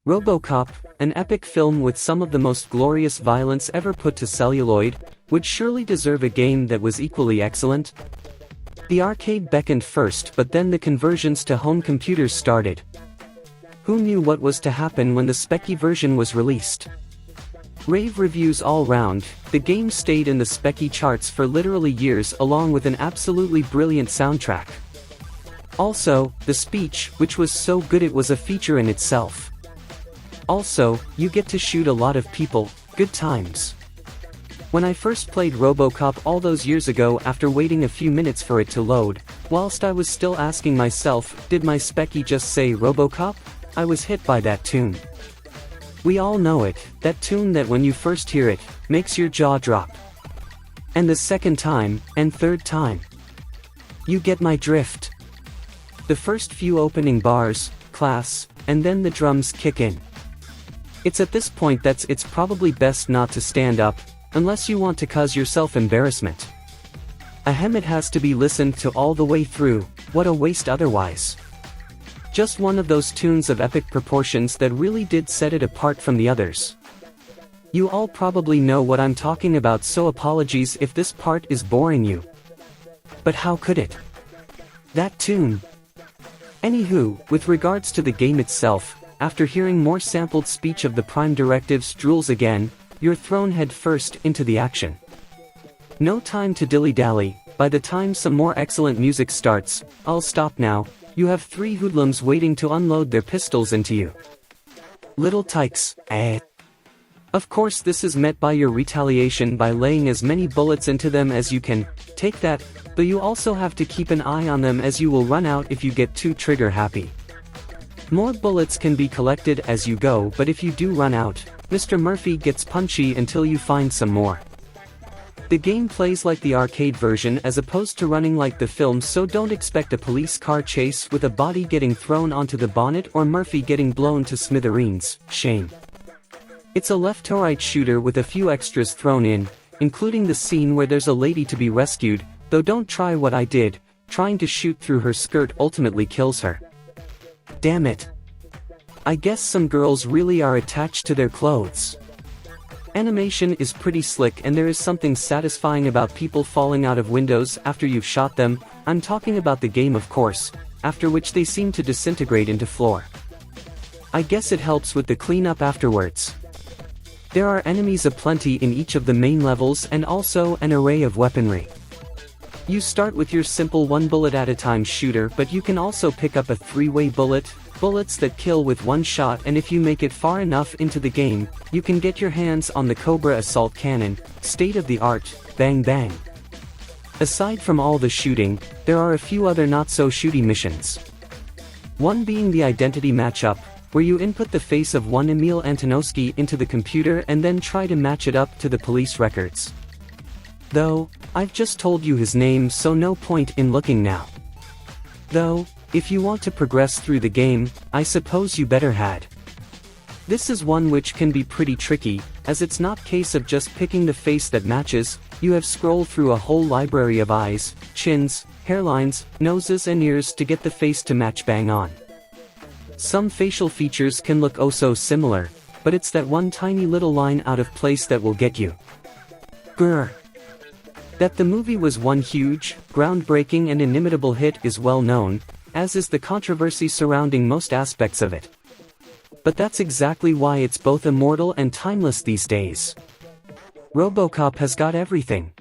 Robocop, an epic film with some of the most glorious violence ever put to celluloid, would surely deserve a game that was equally excellent. The arcade beckoned first, but then the conversions to home computers started. Who knew what was to happen when the specky version was released? Rave reviews all round, the game stayed in the specky charts for literally years along with an absolutely brilliant soundtrack. Also, the speech, which was so good it was a feature in itself. Also, you get to shoot a lot of people, good times. When I first played Robocop all those years ago after waiting a few minutes for it to load, whilst I was still asking myself, did my specky just say Robocop? I was hit by that tune. We all know it, that tune that when you first hear it, makes your jaw drop. And the second time, and third time. You get my drift. The first few opening bars, class, and then the drums kick in. It's at this point that it's probably best not to stand up, unless you want to cause yourself embarrassment. Ahem, it has to be listened to all the way through, what a waste otherwise. Just one of those tunes of epic proportions that really did set it apart from the others. You all probably know what I'm talking about, so apologies if this part is boring you. But how could it? That tune. Anywho, with regards to the game itself, after hearing more sampled speech of the Prime Directive's drools again, you're thrown head first into the action. No time to dilly-dally, by the time some more excellent music starts, I'll stop now. You have three hoodlums waiting to unload their pistols into you. Little tykes, eh? Of course this is met by your retaliation by laying as many bullets into them as you can, take that, but you also have to keep an eye on them as you will run out if you get too trigger happy. More bullets can be collected as you go, but if you do run out, Mr. Murphy gets punchy until you find some more. The game plays like the arcade version as opposed to running like the film, so don't expect a police car chase with a body getting thrown onto the bonnet or Murphy getting blown to smithereens, shame. It's a left-to-right shooter with a few extras thrown in, including the scene where there's a lady to be rescued, though don't try what I did, trying to shoot through her skirt ultimately kills her. Damn it. I guess some girls really are attached to their clothes. Animation is pretty slick and there is something satisfying about people falling out of windows after you've shot them. I'm talking about the game, of course, after which they seem to disintegrate into floor. I guess it helps with the cleanup afterwards. There are enemies aplenty in each of the main levels and also an array of weaponry. You start with your simple one bullet at a time shooter, but you can also pick up a three-way bullets that kill with one shot, and if you make it far enough into the game, you can get your hands on the Cobra assault cannon, state of the art, bang bang. Aside from all the shooting, there are a few other not-so-shooty missions. One being the identity matchup, where you input the face of one Emil Antonovsky into the computer and then try to match it up to the police records. Though, I've just told you his name, so no point in looking now. Though, if you want to progress through the game, I suppose you better had. This is one which can be pretty tricky, as it's not case of just picking the face that matches, you have scroll through a whole library of eyes, chins, hairlines, noses and ears to get the face to match bang on. Some facial features can look oh so similar, but it's that one tiny little line out of place that will get you. Grr. That the movie was one huge, groundbreaking and inimitable hit is well known, as is the controversy surrounding most aspects of it. But that's exactly why it's both immortal and timeless these days. Robocop has got everything.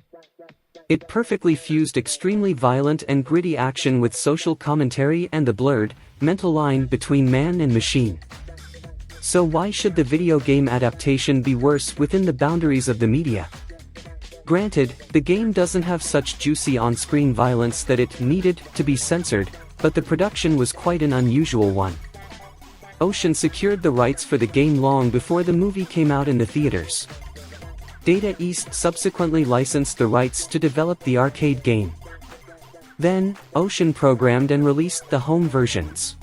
It perfectly fused extremely violent and gritty action with social commentary and the blurred, mental line between man and machine. So why should the video game adaptation be worse within the boundaries of the media? Granted, the game doesn't have such juicy on-screen violence that it needed to be censored, but the production was quite an unusual one. Ocean secured the rights for the game long before the movie came out in the theaters. Data East subsequently licensed the rights to develop the arcade game. Then, Ocean programmed and released the home versions.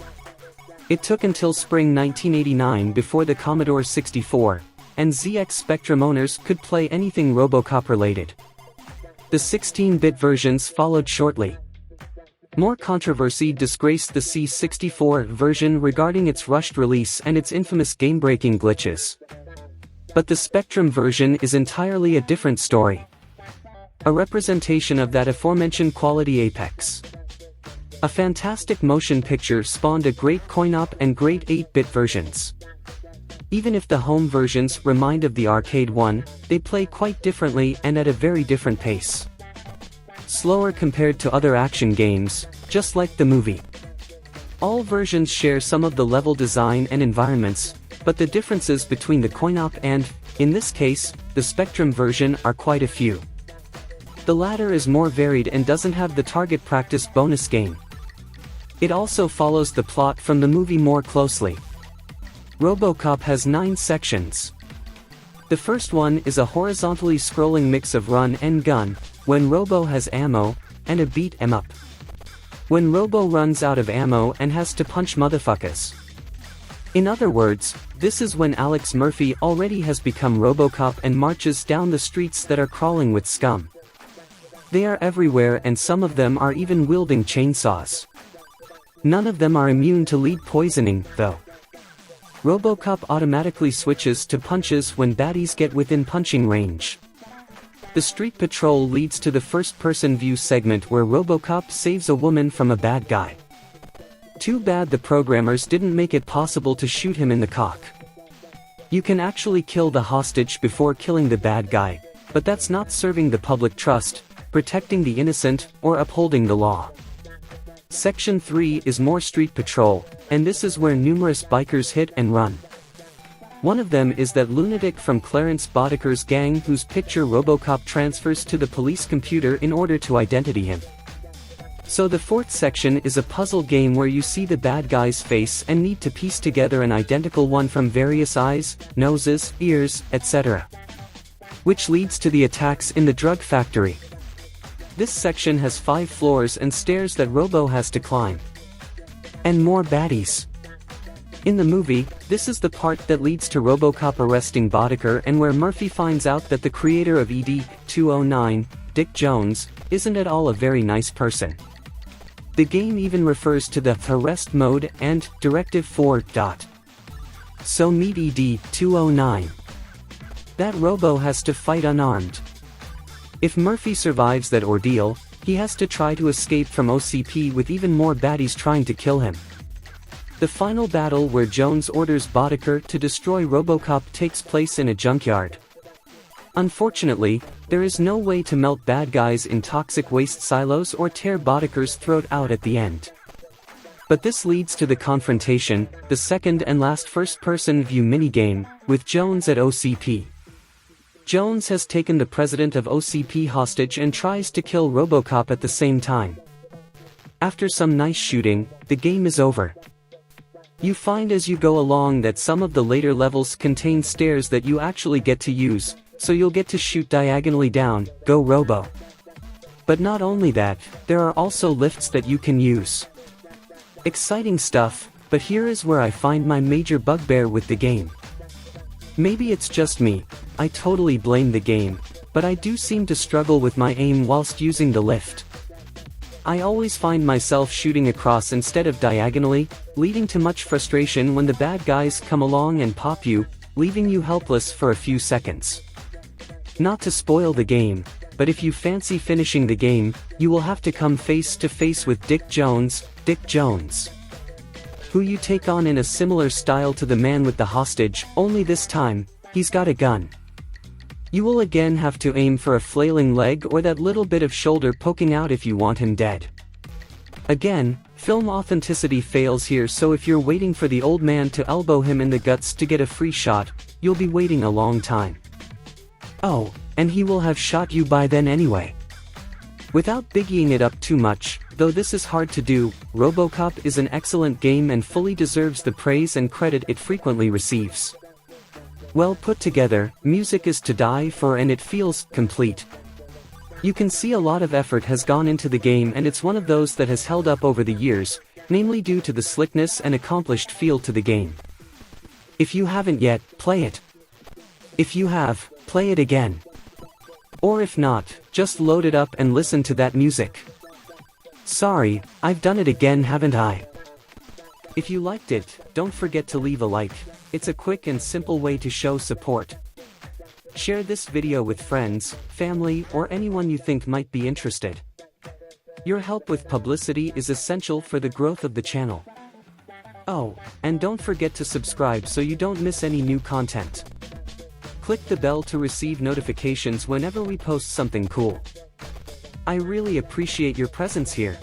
It took until spring 1989 before the Commodore 64 and ZX Spectrum owners could play anything Robocop related. The 16-bit versions followed shortly. More controversy disgraced the C64 version regarding its rushed release and its infamous game-breaking glitches. But the Spectrum version is entirely a different story. A representation of that aforementioned quality apex. A fantastic motion picture spawned a great coin-op and great 8-bit versions. Even if the home versions remind of the arcade one, they play quite differently and at a very different pace. Slower compared to other action games, just like the movie. All versions share some of the level design and environments, but the differences between the coin-op and, in this case, the Spectrum version are quite a few. The latter is more varied and doesn't have the target practice bonus game. It also follows the plot from the movie more closely. Robocop has 9 sections. The first one is a horizontally scrolling mix of run and gun, when Robo has ammo, and a beat 'em up. When Robo runs out of ammo and has to punch motherfuckers. In other words, this is when Alex Murphy already has become Robocop and marches down the streets that are crawling with scum. They are everywhere and some of them are even wielding chainsaws. None of them are immune to lead poisoning, though. Robocop automatically switches to punches when baddies get within punching range. The street patrol leads to the first-person view segment where Robocop saves a woman from a bad guy. Too bad the programmers didn't make it possible to shoot him in the cock. You can actually kill the hostage before killing the bad guy, but that's not serving the public trust, protecting the innocent, or upholding the law. Section 3 is more street patrol, and this is where numerous bikers hit and run. One of them is that lunatic from Clarence Boddicker's gang whose picture Robocop transfers to the police computer in order to identity him. So the fourth section is a puzzle game where you see the bad guy's face and need to piece together an identical one from various eyes, noses, ears, etc. Which leads to the attacks in the drug factory. This section has 5 floors and stairs that Robo has to climb. And more baddies. In the movie, this is the part that leads to Robocop arresting Boddicker and where Murphy finds out that the creator of ED-209, Dick Jones, isn't at all a very nice person. The game even refers to the arrest mode and Directive 4. So meet ED-209. That Robo has to fight unarmed. If Murphy survives that ordeal, he has to try to escape from OCP with even more baddies trying to kill him. The final battle where Jones orders Boddicker to destroy Robocop takes place in a junkyard. Unfortunately, there is no way to melt bad guys in toxic waste silos or tear Boddicker's throat out at the end. But this leads to the confrontation, the second and last first-person view minigame, with Jones at OCP. Jones has taken the president of OCP hostage and tries to kill Robocop at the same time. After some nice shooting, the game is over. You find as you go along that some of the later levels contain stairs that you actually get to use, so you'll get to shoot diagonally down, go Robo. But not only that, there are also lifts that you can use. Exciting stuff, but here is where I find my major bugbear with the game. Maybe it's just me, I totally blame the game, but I do seem to struggle with my aim whilst using the lift. I always find myself shooting across instead of diagonally, leading to much frustration when the bad guys come along and pop you, leaving you helpless for a few seconds. Not to spoil the game, but if you fancy finishing the game, you will have to come face to face with Dick Jones, who you take on in a similar style to the man with the hostage, only this time, he's got a gun. You will again have to aim for a flailing leg or that little bit of shoulder poking out if you want him dead. Again, film authenticity fails here, so if you're waiting for the old man to elbow him in the guts to get a free shot, you'll be waiting a long time. Oh, and he will have shot you by then anyway. Without biggieing it up too much, though this is hard to do, Robocop is an excellent game and fully deserves the praise and credit it frequently receives. Well put together, music is to die for and it feels complete. You can see a lot of effort has gone into the game and it's one of those that has held up over the years, namely due to the slickness and accomplished feel to the game. If you haven't yet, play it. If you have, play it again. Or if not, just load it up and listen to that music. Sorry, I've done it again, haven't I? If you liked it, don't forget to leave a like. It's a quick and simple way to show support. Share this video with friends, family, or anyone you think might be interested. Your help with publicity is essential for the growth of the channel. Oh, and don't forget to subscribe so you don't miss any new content. Click the bell to receive notifications whenever we post something cool. I really appreciate your presence here.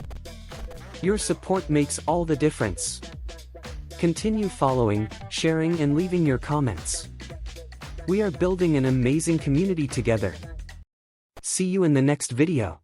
Your support makes all the difference. Continue following, sharing, and leaving your comments. We are building an amazing community together. See you in the next video.